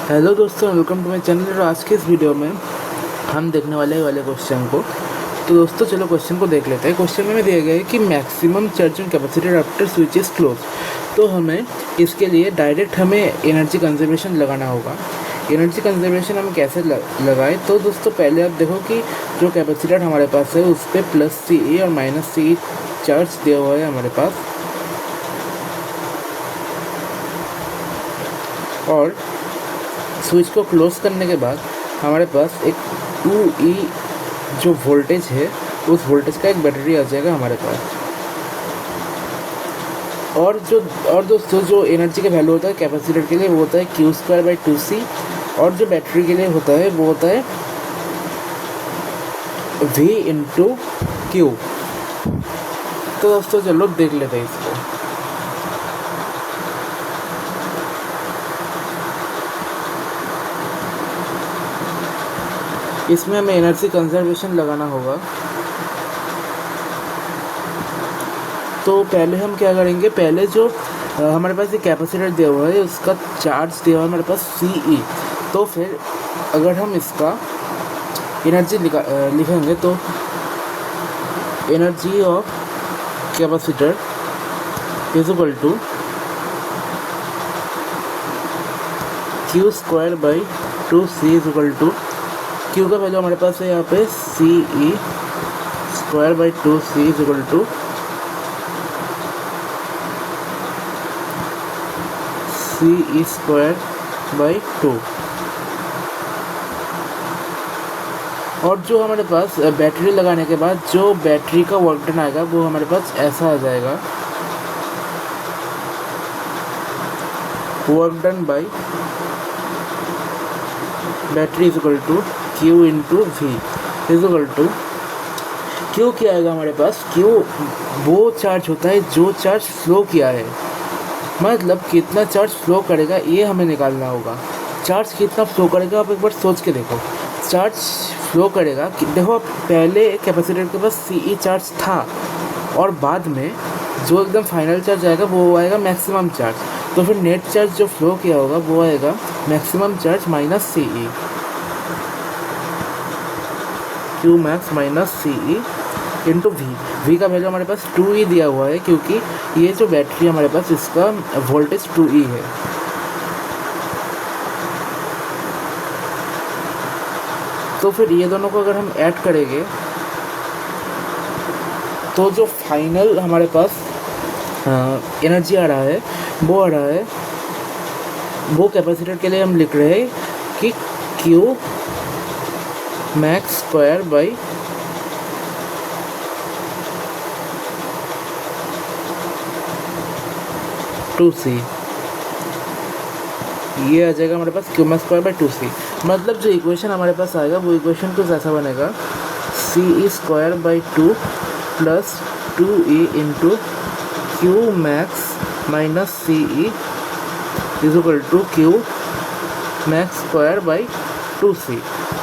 Hello दोस्तों, welcome to my channel. और आज के इस वीडियो में हम देखने वाले क्वेश्चन को। तो दोस्तों चलो क्वेश्चन को देख लेते हैं। क्वेश्चन में दिया गया है कि maximum charging capacitor after switch is close. तो हमें इसके लिए डायरेक्ट हमें एनर्जी कंजर्वेशन लगाना होगा। एनर्जी कंजर्वेशन हम कैसे लगाएं? तो दोस्तों पहले आप देखो कि जो कैपेसिटर हमारे पास है उस पर प्लस CE और माइनस CE चार्ज दिया हुआ है हमारे पास, और स्विच को क्लोज करने के बाद हमारे पास एक 2E जो वोल्टेज है उस वोल्टेज का एक बैटरी आ जाएगा हमारे पास। और दोस्तों जो एनर्जी का वैल्यू होता है कैपेसिटर के लिए वो होता है Q²/2C, और जो बैटरी के लिए होता है वो होता है V/Q। तो दोस्तों चलो देख लेते हैं इसको। इसमें हमें एनर्जी कंजर्वेशन लगाना होगा। तो पहले हम क्या करेंगे, पहले जो हमारे पास एक कैपेसिटर दिया हुआ है उसका चार्ज दिया हुआ है हमारे पास CE। तो फिर अगर हम इसका एनर्जी लिखेंगे तो energy of capacitor is equal to Q²/2C is equal to Q का वैल्यू हमारे पास है यहाँ पे CE²/2C is equal to CE²/2। और जो हमारे पास बैटरी लगाने के बाद जो बैटरी का वर्क डन आएगा वो हमारे पास ऐसा आ जाएगा, work done by battery is equal to Q/V is equal to Q क्या आएगा हमारे पास। Q वो चार्ज होता है जो चार्ज फ्लो किया है, मतलब कितना चार्ज फ्लो करेगा ये हमें निकालना होगा। चार्ज कितना फ्लो करेगा आप एक बार सोच के देखो। चार्ज फ्लो करेगा कि देखो, आप पहले कैपेसिटर के पास CE चार्ज था और बाद में जो एकदम फाइनल चार्ज आएगा वो आएगा मैक्सिमम चार्ज। तो फिर नेट चार्ज जो फ्लो किया होगा वो आएगा maximum charge minus CE, Qmax minus CE into V का वैल्यू हमारे पास 2E दिया हुआ है क्योंकि ये जो बैटरी हमारे पास इसका वोल्टेज 2E है। तो फिर ये दोनों को अगर हम ऐड करेंगे तो जो फाइनल हमारे पास एनर्जी आ रहा है वो कैपेसिटर के लिए हम लिख रहे हैं कि Qmax²/2C ये आ जाएगा हमारे पास Qmax²/2C। मतलब जो इक्वेशन हमारे पास आएगा वो इक्वेशन कुछ ऐसा बनेगा, CE²/2 plus 2E into Qmax minus CE is equal to Qmax²/2C।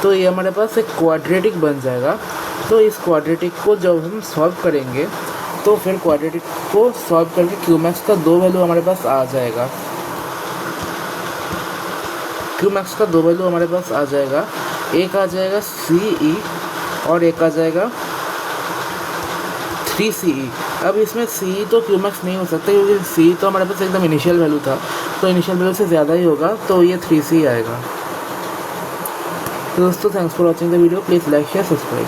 तो ये हमारे पास एक क्वाड्रेटिक बन जाएगा। तो इस क्वाड्रेटिक को जब हम सॉल्व करेंगे तो फिर क्वाड्रेटिक को सॉल्व करके Qmax का दो वैल्यू हमारे पास आ जाएगा। Qmax का दो वैल्यू हमारे पास आ जाएगा, एक आ जाएगा CE और एक आ जाएगा 3CE। अब इसमें CE तो Qmax नहीं हो सकता क्योंकि CE तो हमारे पास एकदम इनिशियल वैल्यू था, तो इनिशियल वैल्यू से ज़्यादा ही होगा, तो ये 3CE आएगा। तो दोस्तों thanks for watching the video. Please like share subscribe.